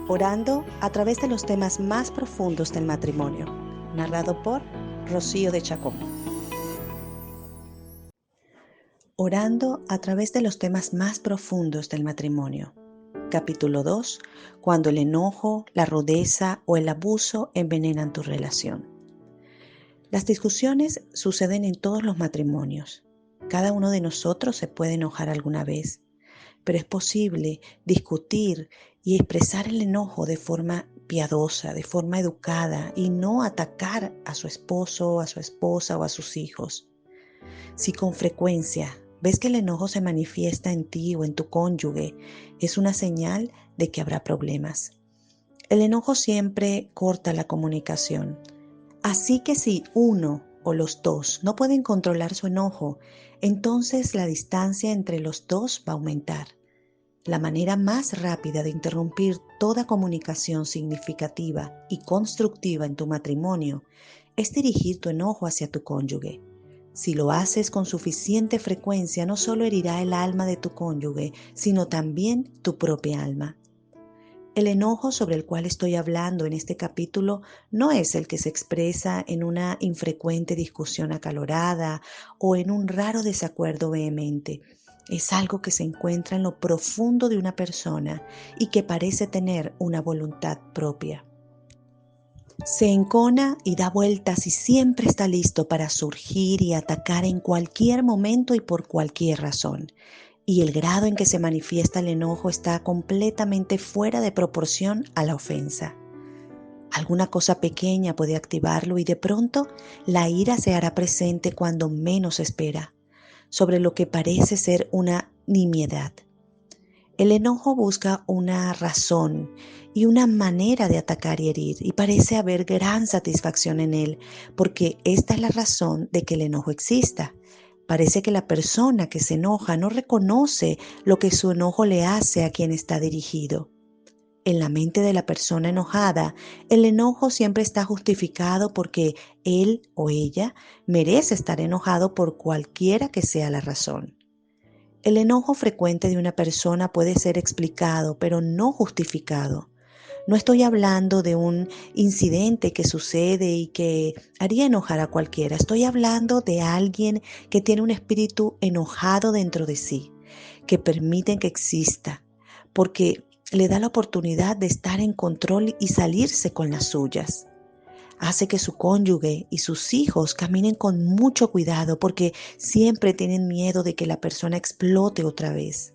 Orando a través de los temas más profundos del matrimonio. Narrado por Rocío de Chacón. Orando a través de los temas más profundos del matrimonio. Capítulo 2. Cuando el enojo, la rudeza o el abuso envenenan tu relación. Las discusiones suceden en todos los matrimonios. Cada uno de nosotros se puede enojar alguna vez, pero es posible discutir y expresar el enojo de forma piadosa, de forma educada y no atacar a su esposo, a su esposa o a sus hijos. Si con frecuencia ves que el enojo se manifiesta en ti o en tu cónyuge, es una señal de que habrá problemas. El enojo siempre corta la comunicación. Así que si uno o los dos no pueden controlar su enojo, entonces la distancia entre los dos va a aumentar. La manera más rápida de interrumpir toda comunicación significativa y constructiva en tu matrimonio es dirigir tu enojo hacia tu cónyuge. Si lo haces con suficiente frecuencia, no solo herirá el alma de tu cónyuge, sino también tu propia alma. El enojo sobre el cual estoy hablando en este capítulo no es el que se expresa en una infrecuente discusión acalorada o en un raro desacuerdo vehemente. Es algo que se encuentra en lo profundo de una persona y que parece tener una voluntad propia. Se encona y da vueltas y siempre está listo para surgir y atacar en cualquier momento y por cualquier razón. Y el grado en que se manifiesta el enojo está completamente fuera de proporción a la ofensa. Alguna cosa pequeña puede activarlo y de pronto la ira se hará presente cuando menos espera, sobre lo que parece ser una nimiedad. El enojo busca una razón y una manera de atacar y herir, y parece haber gran satisfacción en él, porque esta es la razón de que el enojo exista. Parece que la persona que se enoja no reconoce lo que su enojo le hace a quien está dirigido. En la mente de la persona enojada, el enojo siempre está justificado porque él o ella merece estar enojado por cualquiera que sea la razón. El enojo frecuente de una persona puede ser explicado, pero no justificado. No estoy hablando de un incidente que sucede y que haría enojar a cualquiera. Estoy hablando de alguien que tiene un espíritu enojado dentro de sí, que permite que exista, porque le da la oportunidad de estar en control y salirse con las suyas. Hace que su cónyuge y sus hijos caminen con mucho cuidado porque siempre tienen miedo de que la persona explote otra vez.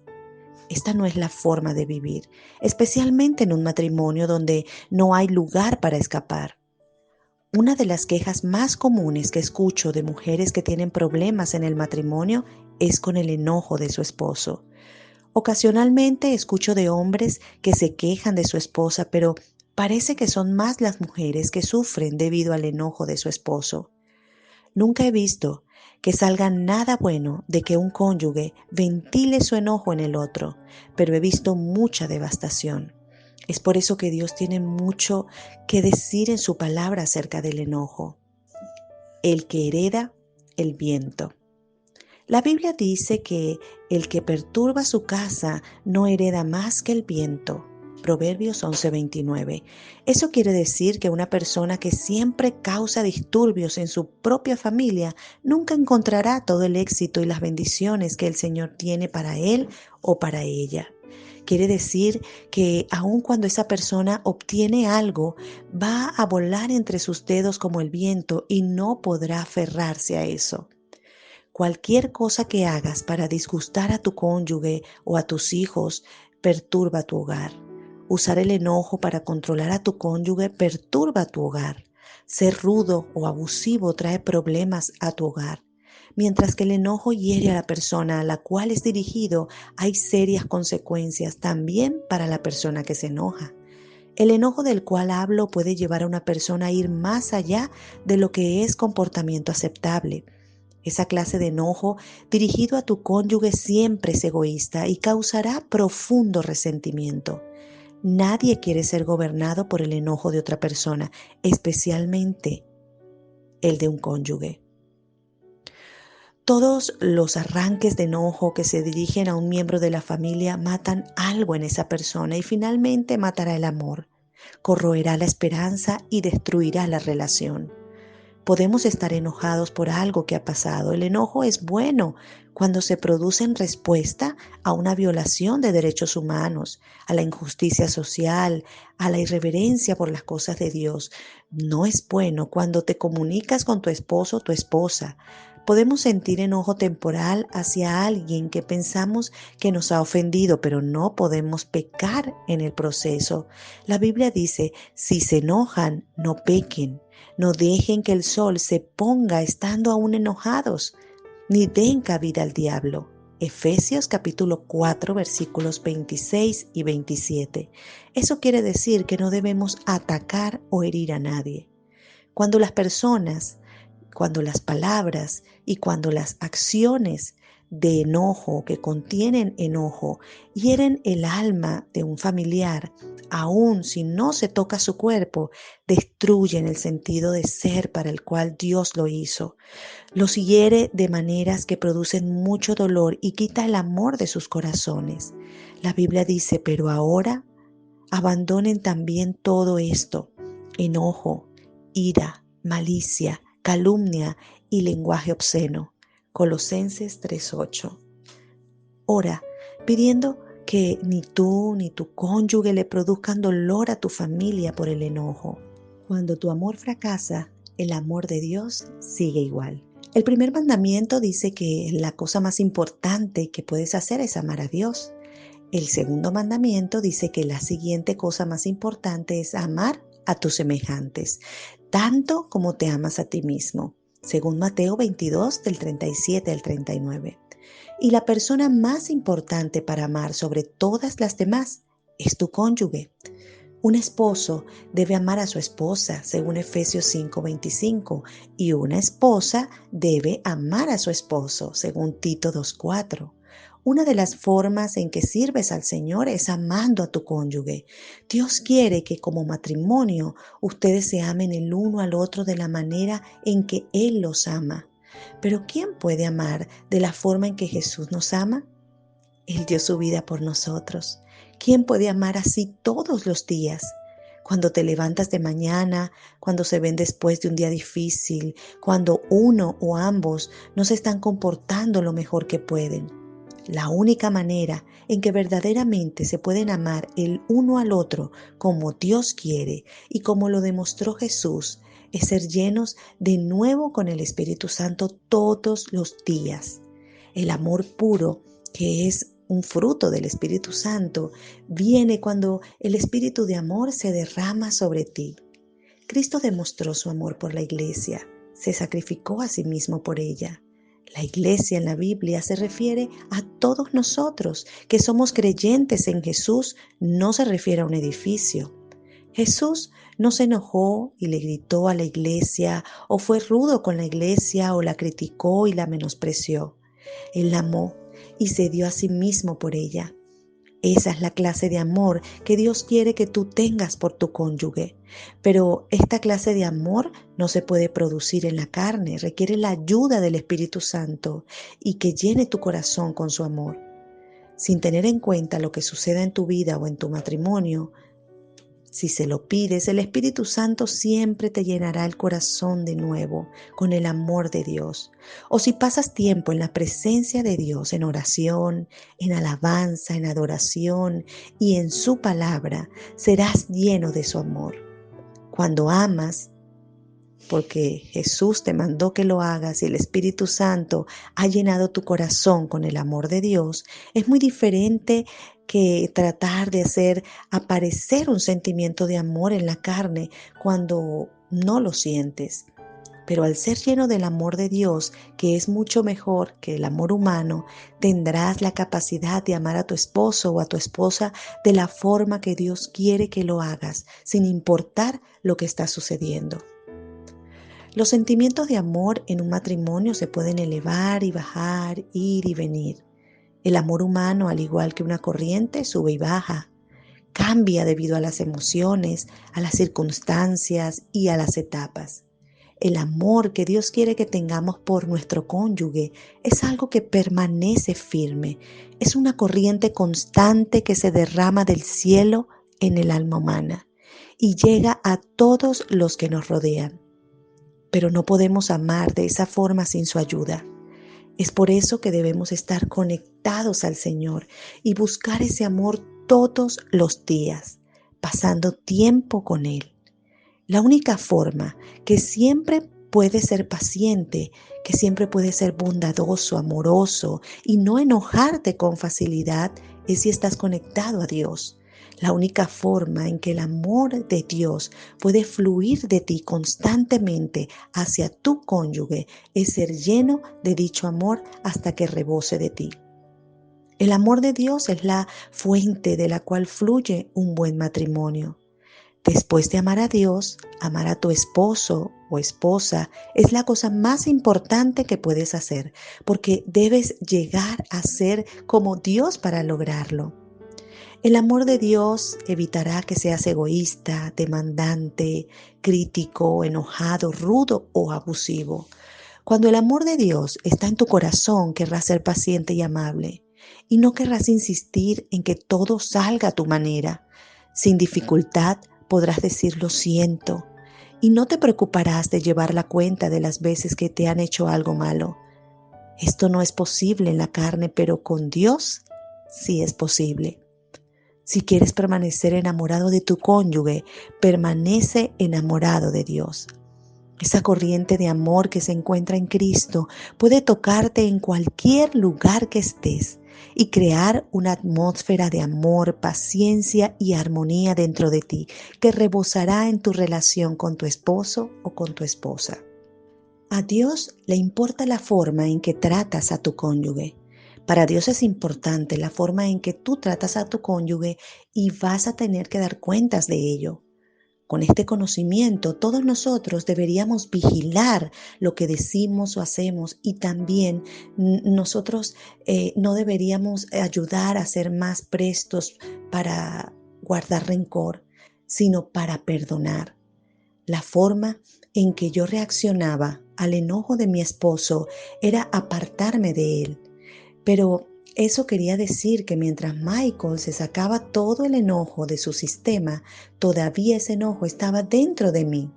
Esta no es la forma de vivir, especialmente en un matrimonio donde no hay lugar para escapar. Una de las quejas más comunes que escucho de mujeres que tienen problemas en el matrimonio es con el enojo de su esposo. Ocasionalmente escucho de hombres que se quejan de su esposa, pero parece que son más las mujeres que sufren debido al enojo de su esposo. Nunca he visto que salga nada bueno de que un cónyuge ventile su enojo en el otro, pero he visto mucha devastación. Es por eso que Dios tiene mucho que decir en su palabra acerca del enojo. El que hereda el viento. La Biblia dice que el que perturba su casa no hereda más que el viento. Proverbios 11:29. Eso quiere decir que una persona que siempre causa disturbios en su propia familia nunca encontrará todo el éxito y las bendiciones que el Señor tiene para él o para ella. Quiere decir que aun cuando esa persona obtiene algo, va a volar entre sus dedos como el viento y no podrá aferrarse a eso. Cualquier cosa que hagas para disgustar a tu cónyuge o a tus hijos perturba tu hogar. Usar el enojo para controlar a tu cónyuge perturba tu hogar. Ser rudo o abusivo trae problemas a tu hogar. Mientras que el enojo hiere a la persona a la cual es dirigido, hay serias consecuencias también para la persona que se enoja. El enojo del cual hablo puede llevar a una persona a ir más allá de lo que es comportamiento aceptable. Esa clase de enojo dirigido a tu cónyuge siempre es egoísta y causará profundo resentimiento. Nadie quiere ser gobernado por el enojo de otra persona, especialmente el de un cónyuge. Todos los arranques de enojo que se dirigen a un miembro de la familia matan algo en esa persona y finalmente matará el amor, corroerá la esperanza y destruirá la relación. Podemos estar enojados por algo que ha pasado. El enojo es bueno cuando se produce en respuesta a una violación de derechos humanos, a la injusticia social, a la irreverencia por las cosas de Dios. No es bueno cuando te comunicas con tu esposo o tu esposa. Podemos sentir enojo temporal hacia alguien que pensamos que nos ha ofendido, pero no podemos pecar en el proceso. La Biblia dice, si se enojan, no pequen. No dejen que el sol se ponga estando aún enojados, ni den cabida al diablo. Efesios capítulo 4 versículos 26 y 27. Eso quiere decir que no debemos atacar o herir a nadie. Cuando las personas, cuando las palabras y cuando las acciones de enojo que contienen enojo hieren el alma de un familiar, aun si no se toca su cuerpo, destruyen el sentido de ser para el cual Dios lo hizo. Los hiere de maneras que producen mucho dolor y quita el amor de sus corazones. La Biblia dice, pero ahora abandonen también todo esto: enojo, ira, malicia, calumnia y lenguaje obsceno. Colosenses 3:8. Ora, pidiendo que ni tú ni tu cónyuge le produzcan dolor a tu familia por el enojo. Cuando tu amor fracasa, el amor de Dios sigue igual. El primer mandamiento dice que la cosa más importante que puedes hacer es amar a Dios. El segundo mandamiento dice que la siguiente cosa más importante es amar a tus semejantes, tanto como te amas a ti mismo, según Mateo 22 del 37 al 39. Y la persona más importante para amar sobre todas las demás es tu cónyuge. Un esposo debe amar a su esposa, según Efesios 5:25, y una esposa debe amar a su esposo, según Tito 2:4. Una de las formas en que sirves al Señor es amando a tu cónyuge. Dios quiere que como matrimonio ustedes se amen el uno al otro de la manera en que Él los ama. Pero ¿quién puede amar de la forma en que Jesús nos ama? Él dio su vida por nosotros. ¿Quién puede amar así todos los días? Cuando te levantas de mañana, cuando se ven después de un día difícil, cuando uno o ambos no se están comportando lo mejor que pueden. La única manera en que verdaderamente se pueden amar el uno al otro como Dios quiere y como lo demostró Jesús es ser llenos de nuevo con el Espíritu Santo todos los días. El amor puro, que es un fruto del Espíritu Santo, viene cuando el Espíritu de amor se derrama sobre ti. Cristo demostró su amor por la iglesia, se sacrificó a sí mismo por ella. La iglesia en la Biblia se refiere a todos nosotros que somos creyentes en Jesús, no se refiere a un edificio. Jesús no se enojó y le gritó a la iglesia, o fue rudo con la iglesia, o la criticó y la menospreció. Él la amó y se dio a sí mismo por ella. Esa es la clase de amor que Dios quiere que tú tengas por tu cónyuge. Pero esta clase de amor no se puede producir en la carne, requiere la ayuda del Espíritu Santo y que llene tu corazón con su amor. Sin tener en cuenta lo que suceda en tu vida o en tu matrimonio, si se lo pides, el Espíritu Santo siempre te llenará el corazón de nuevo con el amor de Dios. O si pasas tiempo en la presencia de Dios, en oración, en alabanza, en adoración y en su palabra, serás lleno de su amor. Cuando amas, porque Jesús te mandó que lo hagas y el Espíritu Santo ha llenado tu corazón con el amor de Dios, es muy diferente que tratar de hacer aparecer un sentimiento de amor en la carne cuando no lo sientes. Pero al ser lleno del amor de Dios, que es mucho mejor que el amor humano, tendrás la capacidad de amar a tu esposo o a tu esposa de la forma que Dios quiere que lo hagas, sin importar lo que está sucediendo. Los sentimientos de amor en un matrimonio se pueden elevar y bajar, ir y venir. El amor humano, al igual que una corriente, sube y baja. Cambia debido a las emociones, a las circunstancias y a las etapas. el amor que Dios quiere que tengamos por nuestro cónyuge es algo que permanece firme. Es una corriente constante que se derrama del cielo en el alma humana y llega a todos los que nos rodean. Pero no podemos amar de esa forma sin su ayuda. Es por eso que debemos estar conectados al Señor y buscar ese amor todos los días, pasando tiempo con Él. La única forma que siempre puede ser paciente, que siempre puede ser bondadoso, amoroso y no enojarte con facilidad es si estás conectado a Dios. La única forma en que el amor de Dios puede fluir de ti constantemente hacia tu cónyuge es ser lleno de dicho amor hasta que rebose de ti. El amor de Dios es la fuente de la cual fluye un buen matrimonio. Después de amar a Dios, amar a tu esposo o esposa es la cosa más importante que puedes hacer, porque debes llegar a ser como Dios para lograrlo. El amor de Dios evitará que seas egoísta, demandante, crítico, enojado, rudo o abusivo. Cuando el amor de Dios está en tu corazón, querrás ser paciente y amable, y no querrás insistir en que todo salga a tu manera. Sin dificultad podrás decir lo siento, y no te preocuparás de llevar la cuenta de las veces que te han hecho algo malo. Esto no es posible en la carne, pero con Dios sí es posible. Si quieres permanecer enamorado de tu cónyuge, permanece enamorado de Dios. Esa corriente de amor que se encuentra en Cristo puede tocarte en cualquier lugar que estés y crear una atmósfera de amor, paciencia y armonía dentro de ti que rebosará en tu relación con tu esposo o con tu esposa. A Dios le importa la forma en que tratas a tu cónyuge. Para Dios es importante la forma en que tú tratas a tu cónyuge y vas a tener que dar cuentas de ello. Con este conocimiento, todos nosotros deberíamos vigilar lo que decimos o hacemos y también nosotros no deberíamos ayudar a ser más prestos para guardar rencor, sino para perdonar. La forma en que yo reaccionaba al enojo de mi esposo era apartarme de él. Pero eso quería decir que mientras Michael se sacaba todo el enojo de su sistema, todavía ese enojo estaba dentro de mí.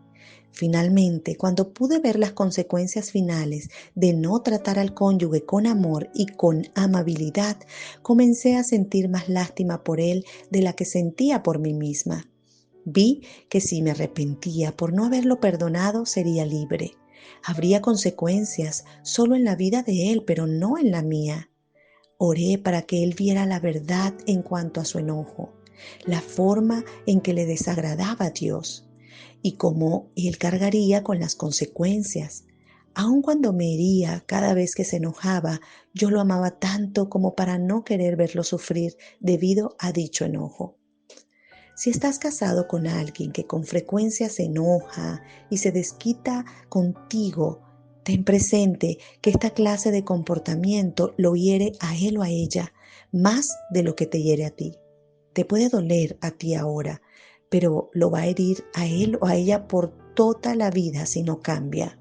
Finalmente, cuando pude ver las consecuencias finales de no tratar al cónyuge con amor y con amabilidad, comencé a sentir más lástima por él de la que sentía por mí misma. Vi que si me arrepentía por no haberlo perdonado, sería libre. Habría consecuencias solo en la vida de él, pero no en la mía. Oré para que él viera la verdad en cuanto a su enojo, la forma en que le desagradaba a Dios y cómo él cargaría con las consecuencias. Aun cuando me hería cada vez que se enojaba, yo lo amaba tanto como para no querer verlo sufrir debido a dicho enojo. Si estás casado con alguien que con frecuencia se enoja y se desquita contigo, ten presente que esta clase de comportamiento lo hiere a él o a ella más de lo que te hiere a ti. Te puede doler a ti ahora, pero lo va a herir a él o a ella por toda la vida si no cambia.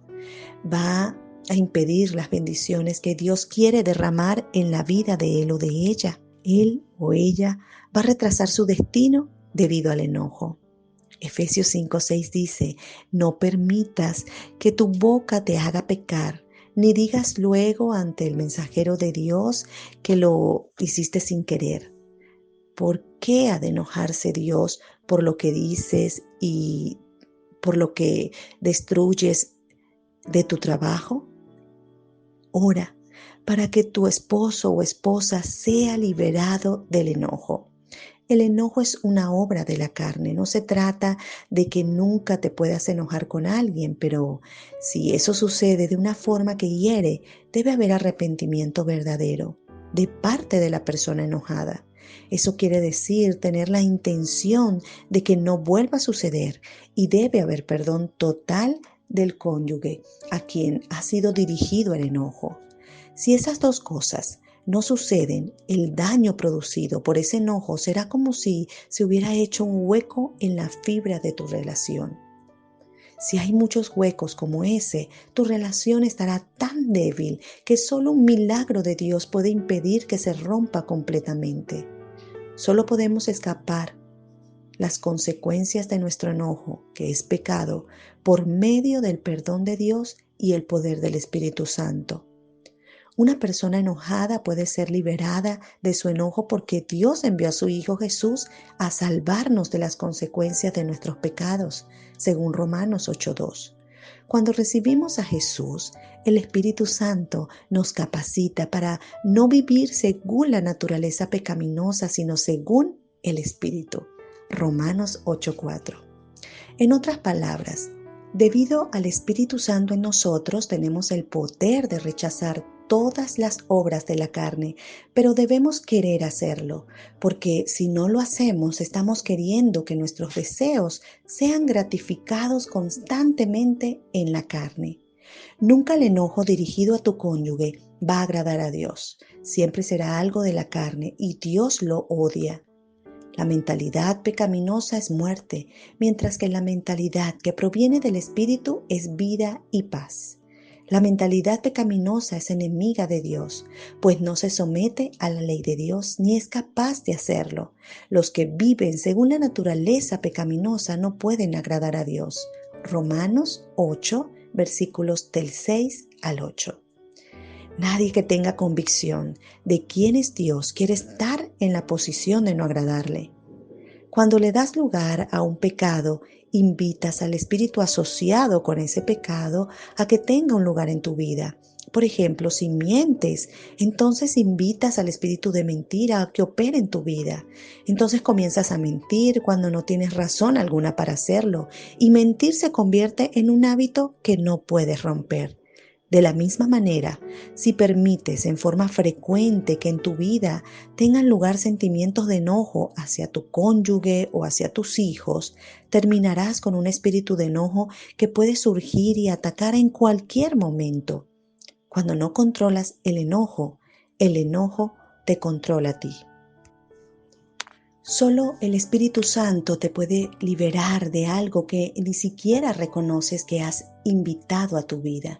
Va a impedir las bendiciones que Dios quiere derramar en la vida de él o de ella. Él o ella va a retrasar su destino debido al enojo. Efesios 5:6 dice, no permitas que tu boca te haga pecar, ni digas luego ante el mensajero de Dios que lo hiciste sin querer. ¿Por qué ha de enojarse Dios por lo que dices y por lo que destruyes de tu trabajo? Ora para que tu esposo o esposa sea liberado del enojo. El enojo es una obra de la carne. No se trata de que nunca te puedas enojar con alguien, pero si eso sucede de una forma que hiere, debe haber arrepentimiento verdadero de parte de la persona enojada. Eso quiere decir tener la intención de que no vuelva a suceder y debe haber perdón total del cónyuge a quien ha sido dirigido el enojo. Si esas dos cosas no suceden, el daño producido por ese enojo será como si se hubiera hecho un hueco en la fibra de tu relación. Si hay muchos huecos como ese, tu relación estará tan débil que solo un milagro de Dios puede impedir que se rompa completamente. Solo podemos escapar las consecuencias de nuestro enojo, que es pecado, por medio del perdón de Dios y el poder del Espíritu Santo. Una persona enojada puede ser liberada de su enojo porque Dios envió a su Hijo Jesús a salvarnos de las consecuencias de nuestros pecados, según Romanos 8:2. Cuando recibimos a Jesús, el Espíritu Santo nos capacita para no vivir según la naturaleza pecaminosa, sino según el Espíritu. Romanos 8:4. En otras palabras, debido al Espíritu Santo en nosotros tenemos el poder de rechazar todas las obras de la carne, pero debemos querer hacerlo, porque si no lo hacemos estamos queriendo que nuestros deseos sean gratificados constantemente en la carne. Nunca el enojo dirigido a tu cónyuge va a agradar a Dios. Siempre será algo de la carne y Dios lo odia. La mentalidad pecaminosa es muerte, mientras que la mentalidad que proviene del Espíritu es vida y paz. La mentalidad pecaminosa es enemiga de Dios, pues no se somete a la ley de Dios ni es capaz de hacerlo. Los que viven según la naturaleza pecaminosa no pueden agradar a Dios. Romanos 8, versículos del 6 al 8. Nadie que tenga convicción de quién es Dios quiere estar en la posición de no agradarle. Cuando le das lugar a un pecado, invitas al espíritu asociado con ese pecado a que tenga un lugar en tu vida. Por ejemplo, si mientes, entonces invitas al espíritu de mentira a que opere en tu vida. Entonces comienzas a mentir cuando no tienes razón alguna para hacerlo, y mentir se convierte en un hábito que no puedes romper. De la misma manera, si permites en forma frecuente que en tu vida tengan lugar sentimientos de enojo hacia tu cónyuge o hacia tus hijos, terminarás con un espíritu de enojo que puede surgir y atacar en cualquier momento. Cuando no controlas el enojo te controla a ti. Solo el Espíritu Santo te puede liberar de algo que ni siquiera reconoces que has invitado a tu vida.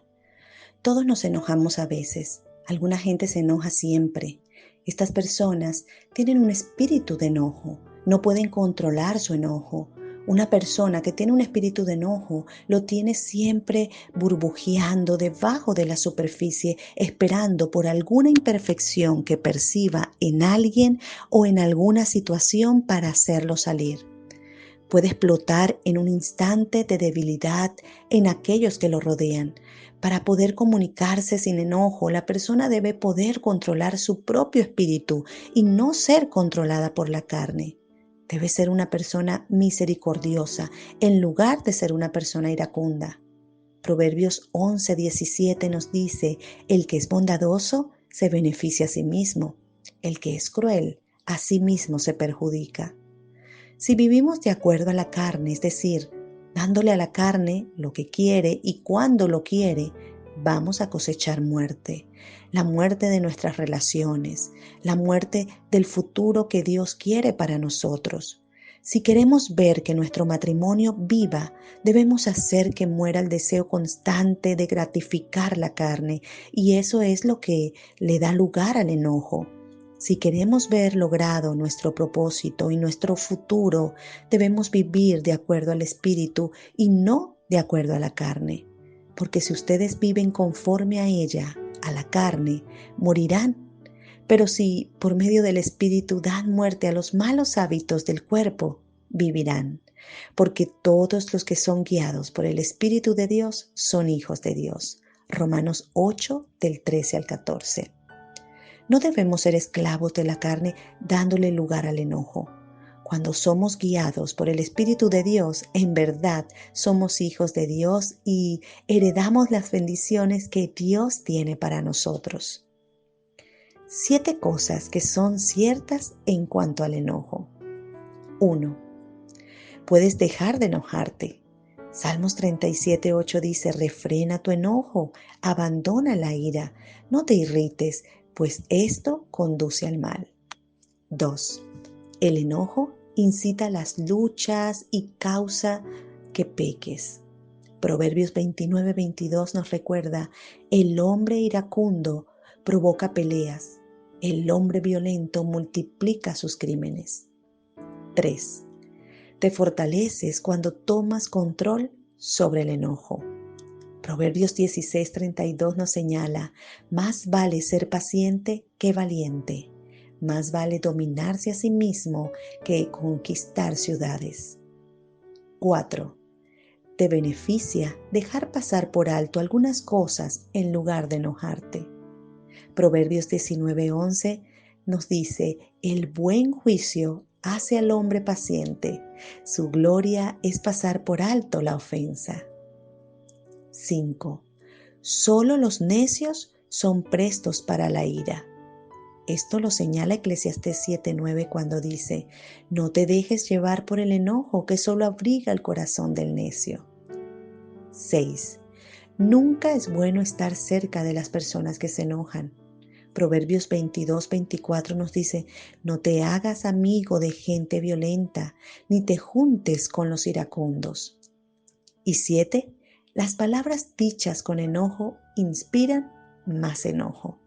Todos nos enojamos a veces. Alguna gente se enoja siempre. Estas personas tienen un espíritu de enojo. No pueden controlar su enojo. Una persona que tiene un espíritu de enojo lo tiene siempre burbujeando debajo de la superficie, esperando por alguna imperfección que perciba en alguien o en alguna situación para hacerlo salir. Puede explotar en un instante de debilidad en aquellos que lo rodean. Para poder comunicarse sin enojo, la persona debe poder controlar su propio espíritu y no ser controlada por la carne. Debe ser una persona misericordiosa en lugar de ser una persona iracunda. Proverbios 11:17 nos dice: el que es bondadoso se beneficia a sí mismo. El que es cruel a sí mismo se perjudica. Si vivimos de acuerdo a la carne, es decir, dándole a la carne lo que quiere y cuando lo quiere, vamos a cosechar muerte. La muerte de nuestras relaciones, la muerte del futuro que Dios quiere para nosotros. Si queremos ver que nuestro matrimonio viva, debemos hacer que muera el deseo constante de gratificar la carne, y eso es lo que le da lugar al enojo. Si queremos ver logrado nuestro propósito y nuestro futuro, debemos vivir de acuerdo al Espíritu y no de acuerdo a la carne. Porque si ustedes viven conforme a ella, a la carne, morirán. Pero si por medio del Espíritu dan muerte a los malos hábitos del cuerpo, vivirán. Porque todos los que son guiados por el Espíritu de Dios son hijos de Dios. Romanos 8, del 13 al 14. No debemos ser esclavos de la carne dándole lugar al enojo. Cuando somos guiados por el Espíritu de Dios, en verdad somos hijos de Dios y heredamos las bendiciones que Dios tiene para nosotros. 7 cosas que son ciertas en cuanto al enojo. 1. Puedes dejar de enojarte. Salmos 37:8 dice: refrena tu enojo, abandona la ira, no te irrites, pues esto conduce al mal. 2. El enojo incita a las luchas y causa que peques. Proverbios 29:22 nos recuerda, el hombre iracundo provoca peleas, el hombre violento multiplica sus crímenes. 3. Te fortaleces cuando tomas control sobre el enojo. Proverbios 16:32 nos señala, más vale ser paciente que valiente, más vale dominarse a sí mismo que conquistar ciudades. 4. Te beneficia dejar pasar por alto algunas cosas en lugar de enojarte. Proverbios 19:11 nos dice, el buen juicio hace al hombre paciente, su gloria es pasar por alto la ofensa. 5. Solo los necios son prestos para la ira. Esto lo señala Eclesiastés 7:9 cuando dice, no te dejes llevar por el enojo que solo abriga el corazón del necio. 6. Nunca es bueno estar cerca de las personas que se enojan. Proverbios 22:24 nos dice, no te hagas amigo de gente violenta, ni te juntes con los iracundos. Y 7. Las palabras dichas con enojo inspiran más enojo.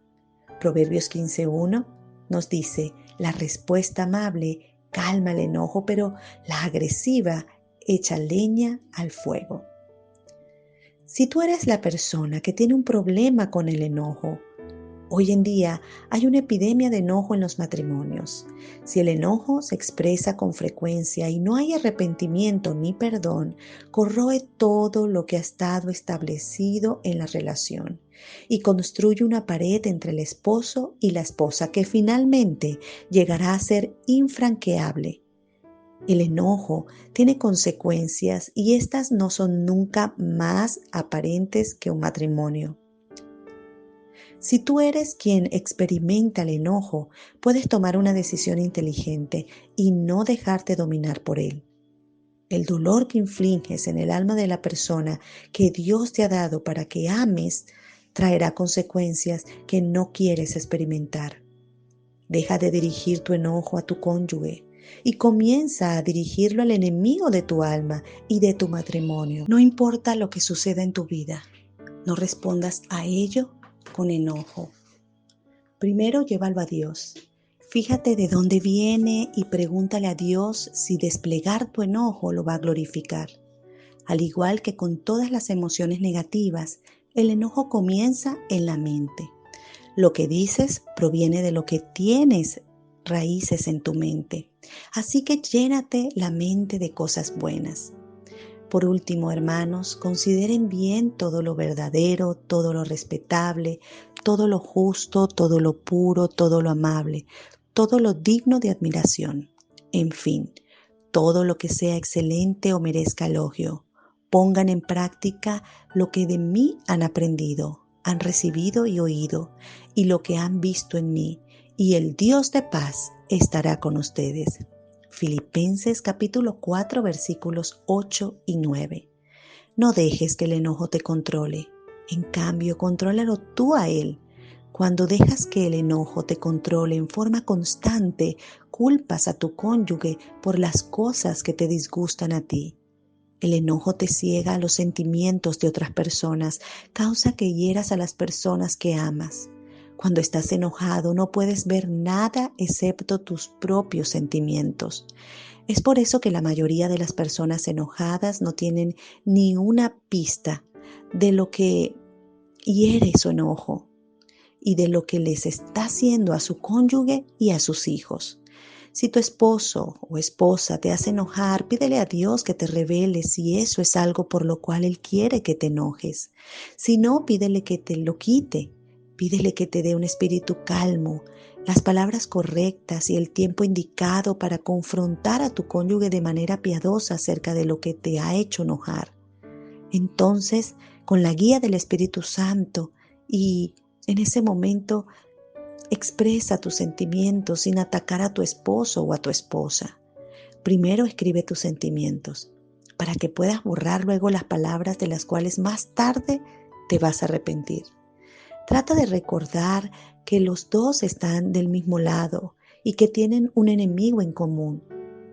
Proverbios 15:1 nos dice, la respuesta amable calma el enojo, pero la agresiva echa leña al fuego. Si tú eres la persona que tiene un problema con el enojo, hoy en día hay una epidemia de enojo en los matrimonios. Si el enojo se expresa con frecuencia y no hay arrepentimiento ni perdón, corroe todo lo que ha estado establecido en la relación y construye una pared entre el esposo y la esposa que finalmente llegará a ser infranqueable. El enojo tiene consecuencias y estas no son nunca más aparentes que un matrimonio. Si tú eres quien experimenta el enojo, puedes tomar una decisión inteligente y no dejarte dominar por él. El dolor que infliges en el alma de la persona que Dios te ha dado para que ames traerá consecuencias que no quieres experimentar. Deja de dirigir tu enojo a tu cónyuge y comienza a dirigirlo al enemigo de tu alma y de tu matrimonio. No importa lo que suceda en tu vida, no respondas a ello con enojo. Primero llévalo a Dios. Fíjate de dónde viene y pregúntale a Dios si desplegar tu enojo lo va a glorificar. Al igual que con todas las emociones negativas, el enojo comienza en la mente. Lo que dices proviene de lo que tienes raíces en tu mente. Así que llénate la mente de cosas buenas. Por último, hermanos, consideren bien todo lo verdadero, todo lo respetable, todo lo justo, todo lo puro, todo lo amable, todo lo digno de admiración. En fin, todo lo que sea excelente o merezca elogio. Pongan en práctica lo que de mí han aprendido, han recibido y oído, y lo que han visto en mí, y el Dios de paz estará con ustedes. Filipenses capítulo 4 versículos 8 y 9. No dejes que el enojo te controle. En cambio, contrólalo tú a él. Cuando dejas que el enojo te controle en forma constante, culpas a tu cónyuge por las cosas que te disgustan a ti. El enojo te ciega a los sentimientos de otras personas, causa que hieras a las personas que amas. Cuando estás enojado no puedes ver nada excepto tus propios sentimientos. Es por eso que la mayoría de las personas enojadas no tienen ni una pista de lo que hiere su enojo y de lo que les está haciendo a su cónyuge y a sus hijos. Si tu esposo o esposa te hace enojar, pídele a Dios que te revele si eso es algo por lo cual Él quiere que te enojes. Si no, pídele que te lo quite. Pídele que te dé un espíritu calmo, las palabras correctas y el tiempo indicado para confrontar a tu cónyuge de manera piadosa acerca de lo que te ha hecho enojar. Entonces, con la guía del Espíritu Santo y en ese momento, expresa tus sentimientos sin atacar a tu esposo o a tu esposa. Primero escribe tus sentimientos para que puedas borrar luego las palabras de las cuales más tarde te vas a arrepentir. Trata de recordar que los dos están del mismo lado y que tienen un enemigo en común.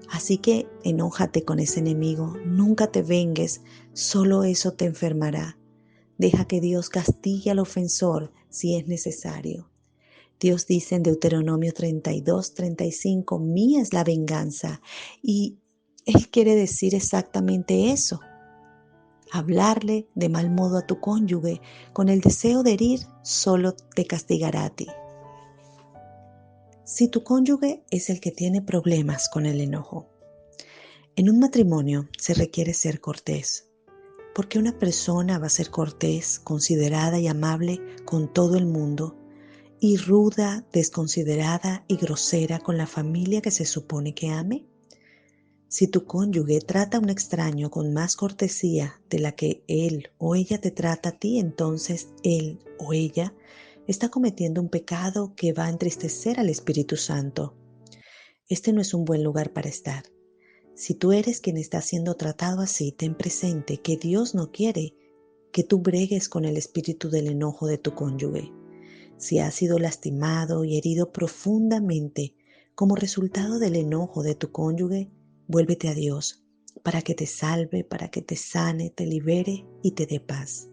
Así que enójate con ese enemigo, nunca te vengues, solo eso te enfermará. Deja que Dios castigue al ofensor si es necesario. Dios dice en Deuteronomio 32:35, mía es la venganza. Y Él quiere decir exactamente eso. Hablarle de mal modo a tu cónyuge con el deseo de herir solo te castigará a ti. Si tu cónyuge es el que tiene problemas con el enojo, en un matrimonio se requiere ser cortés, porque una persona va a ser cortés, considerada y amable con todo el mundo, y ruda, desconsiderada y grosera con la familia que se supone que ame. Si tu cónyuge trata a un extraño con más cortesía de la que él o ella te trata a ti, entonces él o ella está cometiendo un pecado que va a entristecer al Espíritu Santo. Este no es un buen lugar para estar. Si tú eres quien está siendo tratado así, ten presente que Dios no quiere que tú bregues con el espíritu del enojo de tu cónyuge. Si has sido lastimado y herido profundamente como resultado del enojo de tu cónyuge, vuélvete a Dios para que te salve, para que te sane, te libere y te dé paz.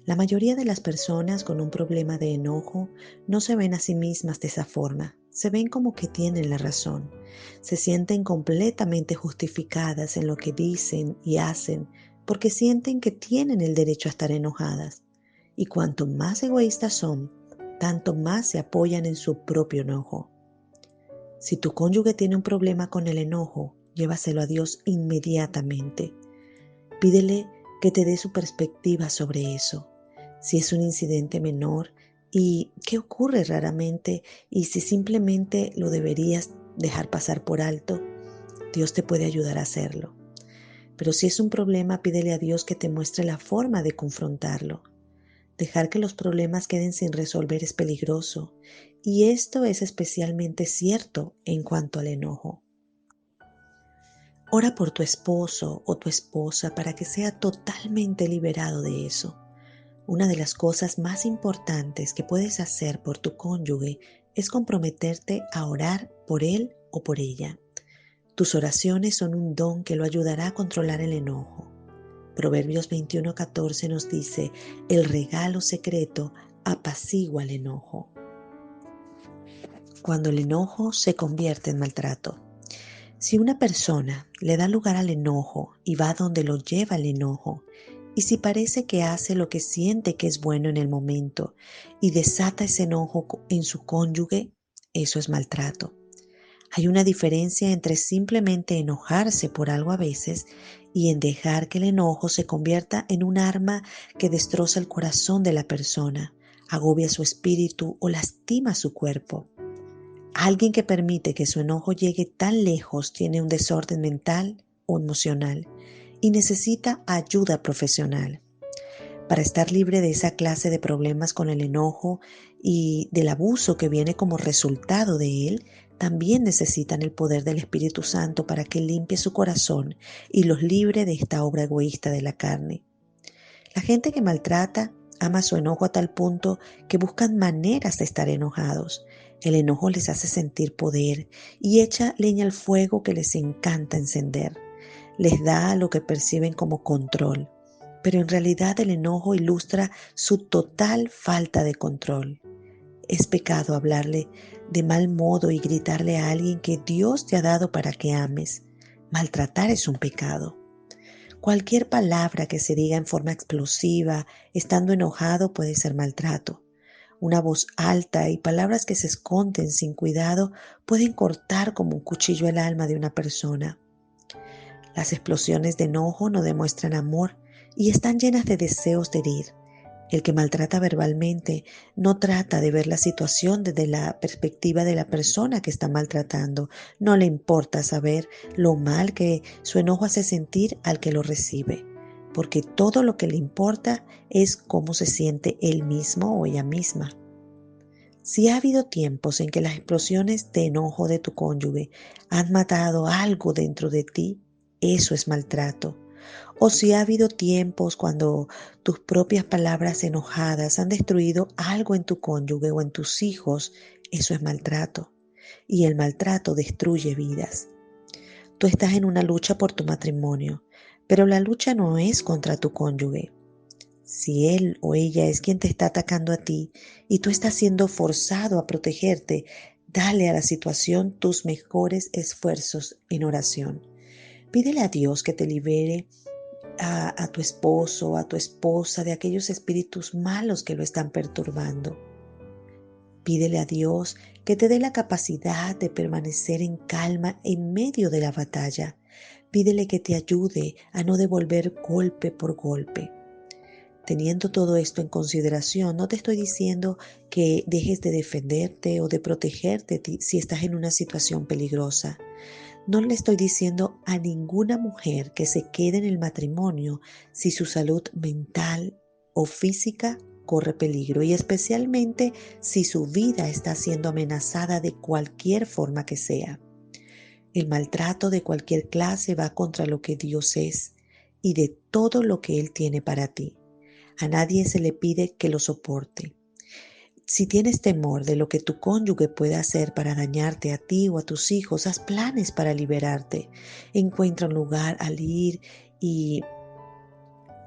La mayoría de las personas con un problema de enojo no se ven a sí mismas de esa forma, se ven como que tienen la razón, se sienten completamente justificadas en lo que dicen y hacen porque sienten que tienen el derecho a estar enojadas. Y cuanto más egoístas son, tanto más se apoyan en su propio enojo. Si tu cónyuge tiene un problema con el enojo, llévaselo a Dios inmediatamente. Pídele que te dé su perspectiva sobre eso. Si es un incidente menor y qué ocurre raramente y si simplemente lo deberías dejar pasar por alto, Dios te puede ayudar a hacerlo. Pero si es un problema, pídele a Dios que te muestre la forma de confrontarlo. Dejar que los problemas queden sin resolver es peligroso, y esto es especialmente cierto en cuanto al enojo. Ora por tu esposo o tu esposa para que sea totalmente liberado de eso. Una de las cosas más importantes que puedes hacer por tu cónyuge es comprometerte a orar por él o por ella. Tus oraciones son un don que lo ayudará a controlar el enojo. Proverbios 21:14 nos dice, el regalo secreto apacigua el enojo. Cuando el enojo se convierte en maltrato. Si una persona le da lugar al enojo y va donde lo lleva el enojo, y si parece que hace lo que siente que es bueno en el momento y desata ese enojo en su cónyuge, eso es maltrato. Hay una diferencia entre simplemente enojarse por algo a veces y en dejar que el enojo se convierta en un arma que destroza el corazón de la persona, agobia su espíritu o lastima su cuerpo. Alguien que permite que su enojo llegue tan lejos tiene un desorden mental o emocional y necesita ayuda profesional. Para estar libre de esa clase de problemas con el enojo y del abuso que viene como resultado de él, también necesitan el poder del Espíritu Santo para que limpie su corazón y los libre de esta obra egoísta de la carne. La gente que maltrata ama su enojo a tal punto que buscan maneras de estar enojados. El enojo les hace sentir poder y echa leña al fuego que les encanta encender. Les da lo que perciben como control, pero en realidad el enojo ilustra su total falta de control. Es pecado hablarle de mal modo y gritarle a alguien que Dios te ha dado para que ames. Maltratar es un pecado. Cualquier palabra que se diga en forma explosiva, estando enojado, puede ser maltrato. Una voz alta y palabras que se esconden sin cuidado pueden cortar como un cuchillo el alma de una persona. Las explosiones de enojo no demuestran amor y están llenas de deseos de herir. El que maltrata verbalmente no trata de ver la situación desde la perspectiva de la persona que está maltratando. No le importa saber lo mal que su enojo hace sentir al que lo recibe, porque todo lo que le importa es cómo se siente él mismo o ella misma. Si ha habido tiempos en que las explosiones de enojo de tu cónyuge han matado algo dentro de ti, eso es maltrato. O si ha habido tiempos cuando tus propias palabras enojadas han destruido algo en tu cónyuge o en tus hijos, eso es maltrato. Y el maltrato destruye vidas. Tú estás en una lucha por tu matrimonio, pero la lucha no es contra tu cónyuge. Si él o ella es quien te está atacando a ti y tú estás siendo forzado a protegerte, dale a la situación tus mejores esfuerzos en oración. Pídele a Dios que te libere a tu esposo, a tu esposa de aquellos espíritus malos que lo están perturbando. Pídele a Dios que te dé la capacidad de permanecer en calma en medio de la batalla. Pídele que te ayude a no devolver golpe por golpe. Teniendo todo esto en consideración, no te estoy diciendo que dejes de defenderte o de protegerte si estás en una situación peligrosa. No le estoy diciendo a ninguna mujer que se quede en el matrimonio si su salud mental o física corre peligro y especialmente si su vida está siendo amenazada de cualquier forma que sea. El maltrato de cualquier clase va contra lo que Dios es y de todo lo que Él tiene para ti. A nadie se le pide que lo soporte. Si tienes temor de lo que tu cónyuge pueda hacer para dañarte a ti o a tus hijos, haz planes para liberarte. Encuentra un lugar al ir y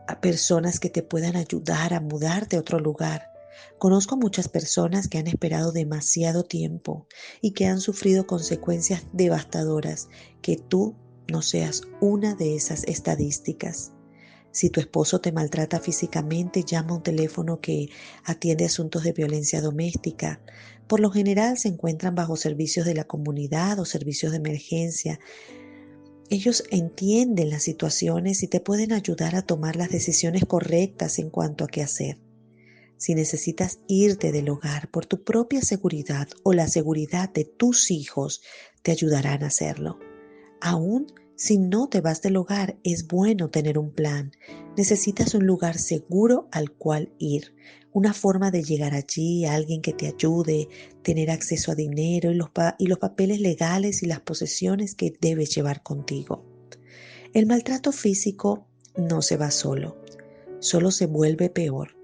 a personas que te puedan ayudar a mudarte a otro lugar. Conozco muchas personas que han esperado demasiado tiempo y que han sufrido consecuencias devastadoras. Que tú no seas una de esas estadísticas. Si tu esposo te maltrata físicamente, llama a un teléfono que atiende asuntos de violencia doméstica. Por lo general se encuentran bajo servicios de la comunidad o servicios de emergencia. Ellos entienden las situaciones y te pueden ayudar a tomar las decisiones correctas en cuanto a qué hacer. Si necesitas irte del hogar por tu propia seguridad o la seguridad de tus hijos, te ayudarán a hacerlo. Aún si no te vas del hogar, es bueno tener un plan. Necesitas un lugar seguro al cual ir, una forma de llegar allí, alguien que te ayude, tener acceso a dinero y los papeles legales y las posesiones que debes llevar contigo. El maltrato físico no se va solo se vuelve peor.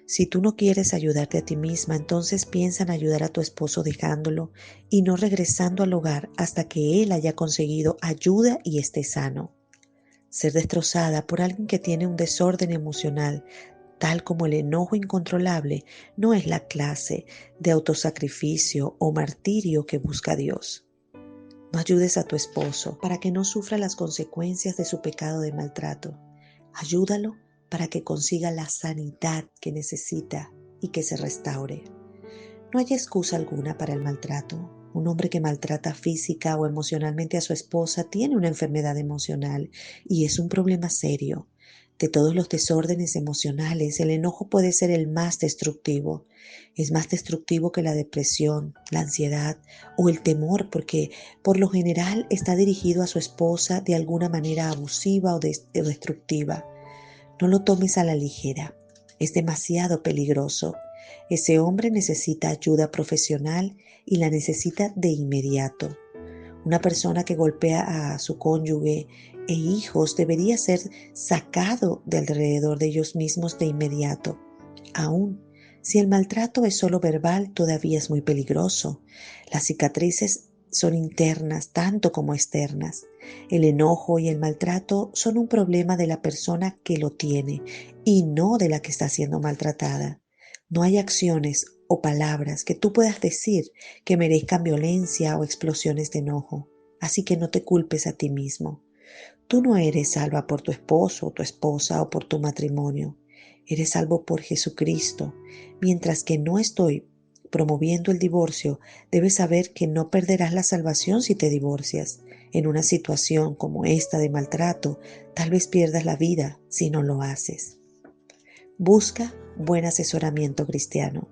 Si tú no quieres ayudarte a ti misma, entonces piensa en ayudar a tu esposo dejándolo y no regresando al hogar hasta que él haya conseguido ayuda y esté sano. Ser destrozada por alguien que tiene un desorden emocional, tal como el enojo incontrolable, no es la clase de autosacrificio o martirio que busca Dios. No ayudes a tu esposo para que no sufra las consecuencias de su pecado de maltrato. Ayúdalo para que consiga la sanidad que necesita y que se restaure. No hay excusa alguna para el maltrato. Un hombre que maltrata física o emocionalmente a su esposa tiene una enfermedad emocional y es un problema serio. De todos los desórdenes emocionales, el enojo puede ser el más destructivo. Es más destructivo que la depresión, la ansiedad o el temor porque por lo general está dirigido a su esposa de alguna manera abusiva o destructiva. No lo tomes a la ligera. Es demasiado peligroso. Ese hombre necesita ayuda profesional y la necesita de inmediato. Una persona que golpea a su cónyuge e hijos debería ser sacado de alrededor de ellos mismos de inmediato. Aún si el maltrato es solo verbal, todavía es muy peligroso. Las cicatrices son internas tanto como externas. El enojo y el maltrato son un problema de la persona que lo tiene y no de la que está siendo maltratada. No hay acciones o palabras que tú puedas decir que merezcan violencia o explosiones de enojo. Así que no te culpes a ti mismo. Tú no eres salva por tu esposo o tu esposa o por tu matrimonio. Eres salvo por Jesucristo. Mientras que no estoy promoviendo el divorcio, debes saber que no perderás la salvación si te divorcias. En una situación como esta de maltrato, tal vez pierdas la vida si no lo haces. Busca buen asesoramiento cristiano.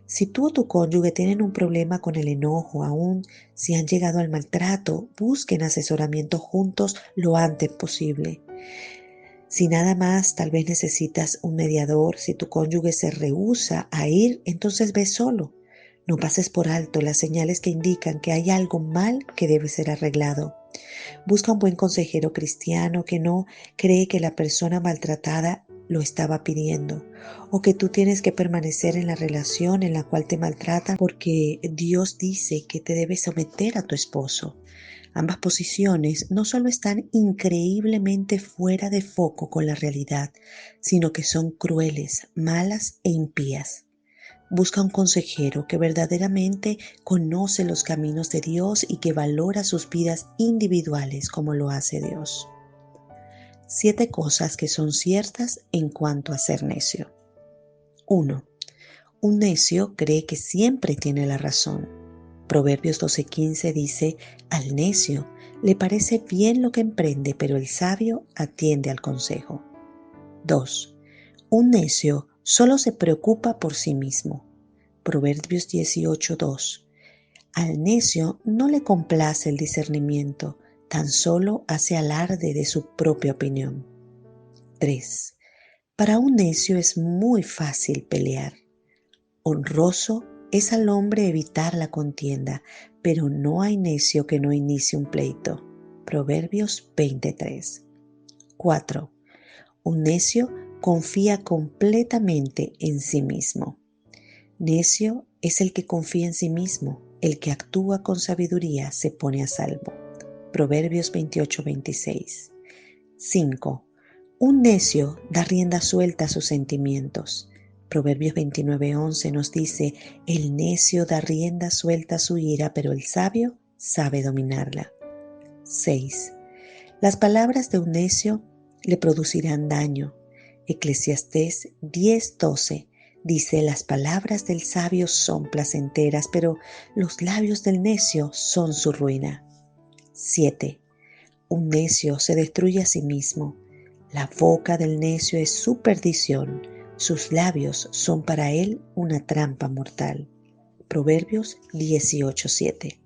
Si tú o tu cónyuge tienen un problema con el enojo, aún si han llegado al maltrato, busquen asesoramiento juntos lo antes posible. Si nada más, tal vez necesitas un mediador. Si tu cónyuge se rehúsa a ir, entonces ve solo. No pases por alto las señales que indican que hay algo mal que debe ser arreglado. Busca un buen consejero cristiano que no cree que la persona maltratada lo estaba pidiendo o que tú tienes que permanecer en la relación en la cual te maltratan porque Dios dice que te debes someter a tu esposo. Ambas posiciones no solo están increíblemente fuera de foco con la realidad, sino que son crueles, malas e impías. Busca un consejero que verdaderamente conoce los caminos de Dios y que valora sus vidas individuales como lo hace Dios. 7 cosas que son ciertas en cuanto a ser necio. 1. Un necio cree que siempre tiene la razón. Proverbios 12:15 dice: al necio le parece bien lo que emprende, pero el sabio atiende al consejo. 2. Un necio solo se preocupa por sí mismo. Proverbios 18:2. Al necio no le complace el discernimiento, tan solo hace alarde de su propia opinión. 3. Para un necio es muy fácil pelear. Honroso es al hombre evitar la contienda, pero no hay necio que no inicie un pleito. Proverbios 23. 4. Un necio confía completamente en sí mismo. Necio es el que confía en sí mismo, el que actúa con sabiduría se pone a salvo. Proverbios 28:26. 5. Un necio da rienda suelta a sus sentimientos. Proverbios 29:11 nos dice: el necio da rienda suelta a su ira, pero el sabio sabe dominarla. 6. Las palabras de un necio le producirán daño. Eclesiastés 10:12 dice: las palabras del sabio son placenteras, pero los labios del necio son su ruina. 7. Un necio se destruye a sí mismo. La boca del necio es su perdición, sus labios son para él una trampa mortal. Proverbios 18:7.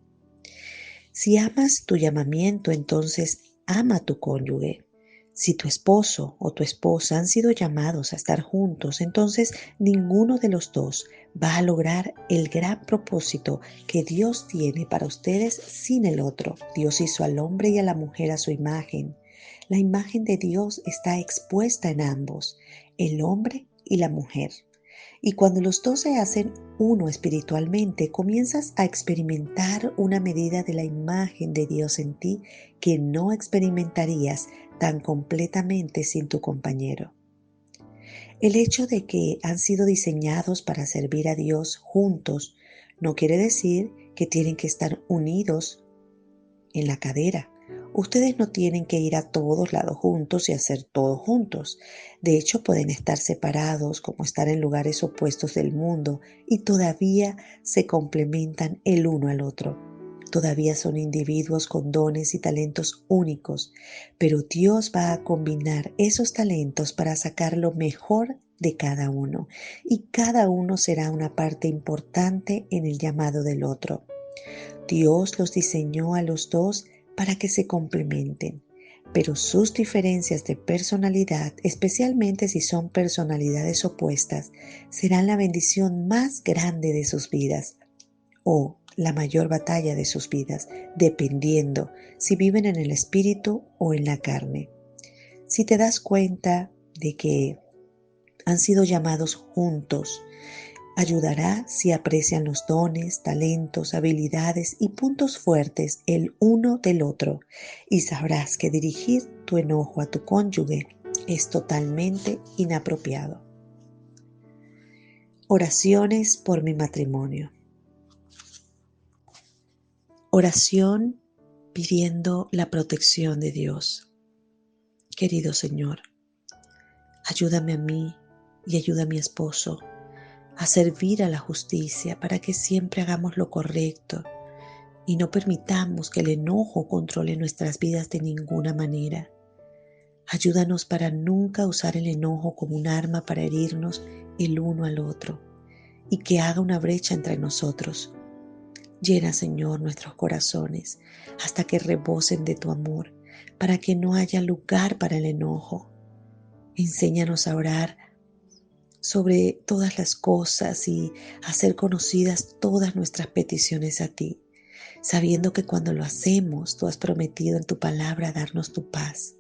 Si amas tu llamamiento, entonces ama a tu cónyuge. Si tu esposo o tu esposa han sido llamados a estar juntos, entonces ninguno de los dos va a lograr el gran propósito que Dios tiene para ustedes sin el otro. Dios hizo al hombre y a la mujer a su imagen. La imagen de Dios está expuesta en ambos, el hombre y la mujer. Y cuando los dos se hacen uno espiritualmente, comienzas a experimentar una medida de la imagen de Dios en ti que no experimentarías tan completamente sin tu compañero. El hecho de que han sido diseñados para servir a Dios juntos no quiere decir que tienen que estar unidos en la cadera. Ustedes no tienen que ir a todos lados juntos y hacer todo juntos. De hecho, pueden estar separados, como estar en lugares opuestos del mundo, y todavía se complementan el uno al otro. Todavía son individuos con dones y talentos únicos, pero Dios va a combinar esos talentos para sacar lo mejor de cada uno, y cada uno será una parte importante en el llamado del otro. Dios los diseñó a los dos para que se complementen, pero sus diferencias de personalidad, especialmente si son personalidades opuestas, serán la bendición más grande de sus vidas o la mayor batalla de sus vidas, dependiendo si viven en el espíritu o en la carne. Si te das cuenta de que han sido llamados juntos, ayudará si aprecian los dones, talentos, habilidades y puntos fuertes el uno del otro, y sabrás que dirigir tu enojo a tu cónyuge es totalmente inapropiado. Oraciones por mi matrimonio. Oración pidiendo la protección de Dios. Querido Señor, ayúdame a mí y ayuda a mi esposo a servir a la justicia para que siempre hagamos lo correcto y no permitamos que el enojo controle nuestras vidas de ninguna manera. Ayúdanos para nunca usar el enojo como un arma para herirnos el uno al otro y que haga una brecha entre nosotros. Llena, Señor, nuestros corazones hasta que rebosen de tu amor, para que no haya lugar para el enojo. Enséñanos a orar sobre todas las cosas y hacer conocidas todas nuestras peticiones a ti, sabiendo que cuando lo hacemos, tú has prometido en tu palabra darnos tu paz.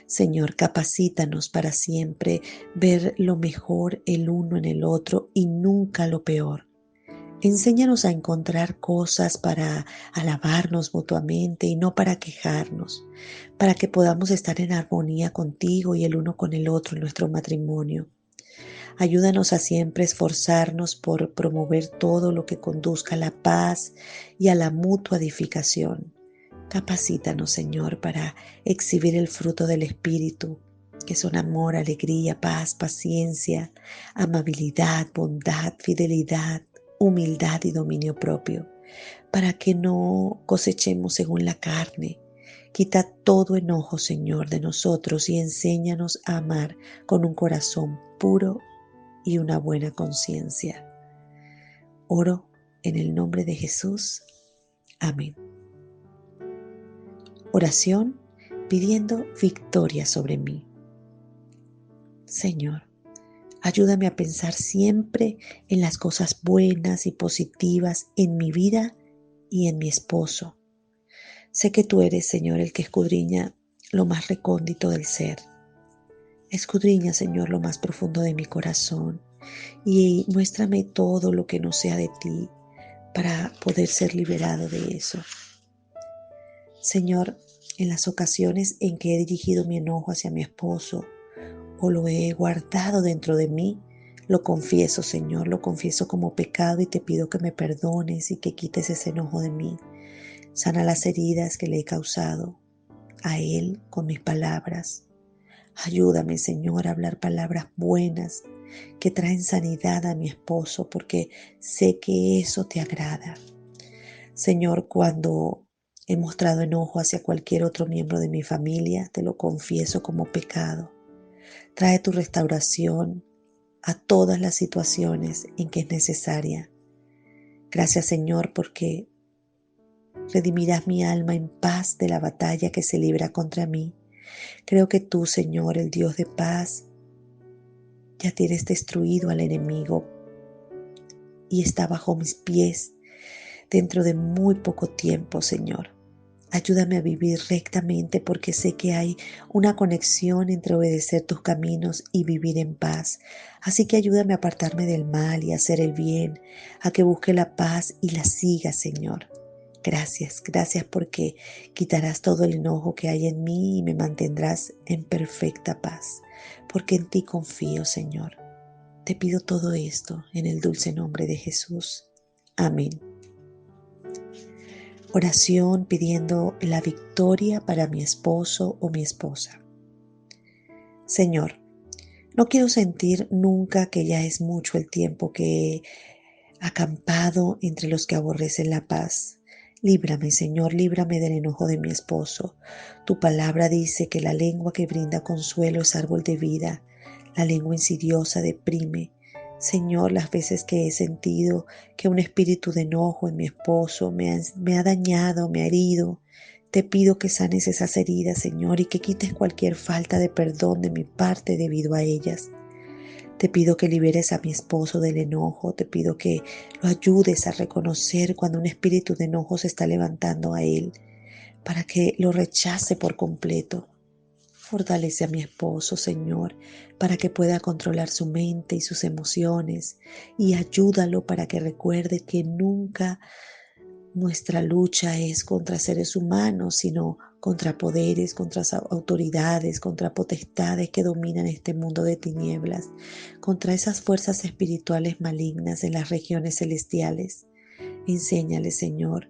Señor, capacítanos para siempre ver lo mejor el uno en el otro y nunca lo peor. Enséñanos a encontrar cosas para alabarnos mutuamente y no para quejarnos, para que podamos estar en armonía contigo y el uno con el otro en nuestro matrimonio. Ayúdanos a siempre esforzarnos por promover todo lo que conduzca a la paz y a la mutua edificación. Capacítanos, Señor, para exhibir el fruto del Espíritu, que son amor, alegría, paz, paciencia, amabilidad, bondad, fidelidad, humildad y dominio propio, para que no cosechemos según la carne. Quita todo enojo, Señor, de nosotros y enséñanos a amar con un corazón puro y una buena conciencia. Oro en el nombre de Jesús. Amén. Oración pidiendo victoria sobre mí. Señor, ayúdame a pensar siempre en las cosas buenas y positivas en mi vida y en mi esposo. Sé que tú eres, Señor, el que escudriña lo más recóndito del ser. Escudriña, Señor, lo más profundo de mi corazón y muéstrame todo lo que no sea de ti para poder ser liberado de eso. Señor, en las ocasiones en que he dirigido mi enojo hacia mi esposo o lo he guardado dentro de mí, lo confieso, Señor, lo confieso como pecado y te pido que me perdones y que quites ese enojo de mí. Sana las heridas que le he causado a él con mis palabras. Ayúdame, Señor, a hablar palabras buenas que traen sanidad a mi esposo, porque sé que eso te agrada. Señor, cuando he mostrado enojo hacia cualquier otro miembro de mi familia, te lo confieso como pecado. Trae tu restauración a todas las situaciones en que es necesaria. Gracias, Señor, porque redimirás mi alma en paz de la batalla que se libra contra mí. Creo que tú, Señor, el Dios de paz, ya tienes destruido al enemigo y está bajo mis pies dentro de muy poco tiempo, Señor. Ayúdame a vivir rectamente porque sé que hay una conexión entre obedecer tus caminos y vivir en paz. Así que ayúdame a apartarme del mal y a hacer el bien, a que busque la paz y la siga, Señor. Gracias porque quitarás todo el enojo que hay en mí y me mantendrás en perfecta paz, porque en ti confío, Señor. Te pido todo esto en el dulce nombre de Jesús. Amén. Oración pidiendo la victoria para mi esposo o mi esposa. Señor, no quiero sentir nunca que ya es mucho el tiempo que he acampado entre los que aborrecen la paz. Líbrame, Señor, líbrame del enojo de mi esposo. Tu palabra dice que la lengua que brinda consuelo es árbol de vida. La lengua insidiosa deprime. Señor, las veces que he sentido que un espíritu de enojo en mi esposo me ha dañado, me ha herido, te pido que sanes esas heridas, Señor, y que quites cualquier falta de perdón de mi parte debido a ellas. Te pido que liberes a mi esposo del enojo, te pido que lo ayudes a reconocer cuando un espíritu de enojo se está levantando a él, para que lo rechace por completo. Fortalece a mi esposo, Señor, para que pueda controlar su mente y sus emociones, y ayúdalo para que recuerde que nunca nuestra lucha es contra seres humanos, sino contra poderes, contra autoridades, contra potestades que dominan este mundo de tinieblas, contra esas fuerzas espirituales malignas en las regiones celestiales. Enséñale, Señor,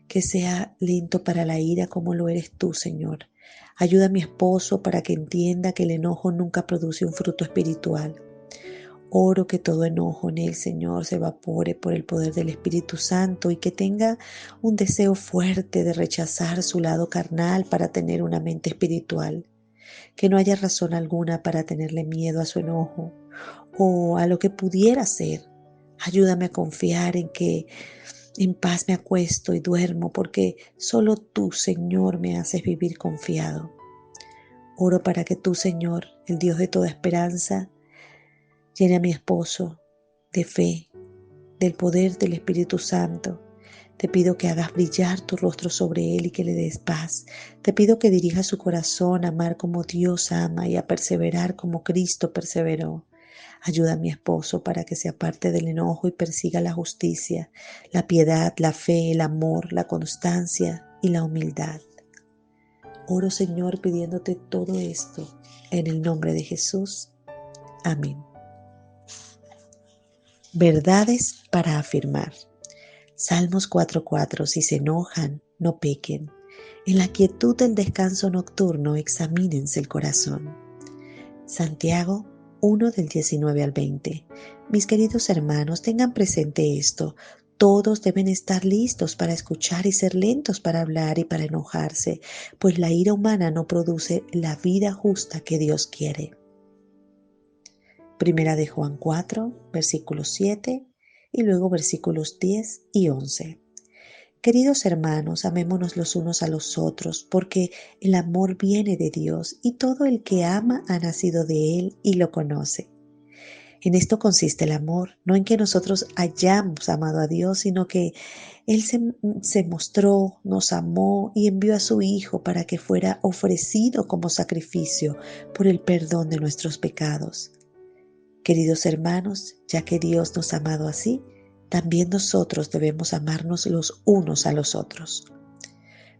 que sea lento para la ira como lo eres tú, Señor. Ayuda a mi esposo para que entienda que el enojo nunca produce un fruto espiritual. Oro que todo enojo en él, Señor, se evapore por el poder del Espíritu Santo y que tenga un deseo fuerte de rechazar su lado carnal para tener una mente espiritual. Que no haya razón alguna para tenerle miedo a su enojo o a lo que pudiera ser. Ayúdame a confiar en que en paz me acuesto y duermo porque solo tú, Señor, me haces vivir confiado. Oro para que tú, Señor, el Dios de toda esperanza, llene a mi esposo de fe, del poder del Espíritu Santo. Te pido que hagas brillar tu rostro sobre él y que le des paz. Te pido que dirijas su corazón a amar como Dios ama y a perseverar como Cristo perseveró. Ayuda a mi esposo para que se aparte del enojo y persiga la justicia, la piedad, la fe, el amor, la constancia y la humildad. Oro, Señor, pidiéndote todo esto en el nombre de Jesús. Amén. Verdades para afirmar. Salmos 4:4. Si se enojan, no pequen. En la quietud del descanso nocturno examínense el corazón. Santiago 1 del 19 al 20. Mis queridos hermanos, tengan presente esto. Todos deben estar listos para escuchar y ser lentos para hablar y para enojarse, pues la ira humana no produce la vida justa que Dios quiere. Primera de Juan 4, versículos 7 y luego versículos 10 y 11. Queridos hermanos, amémonos los unos a los otros, porque el amor viene de Dios y todo el que ama ha nacido de Él y lo conoce. En esto consiste el amor, no en que nosotros hayamos amado a Dios, sino que Él se mostró, nos amó y envió a su Hijo para que fuera ofrecido como sacrificio por el perdón de nuestros pecados. Queridos hermanos, ya que Dios nos ha amado así, también nosotros debemos amarnos los unos a los otros.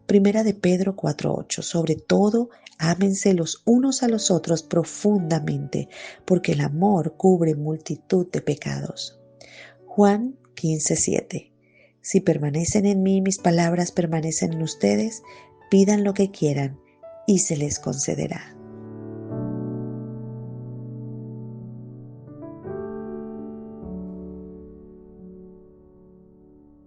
Primera de Pedro 4:8. Sobre todo, ámense los unos a los otros profundamente, porque el amor cubre multitud de pecados. Juan 15:7. Si permanecen en mí, mis palabras permanecen en ustedes, pidan lo que quieran y se les concederá.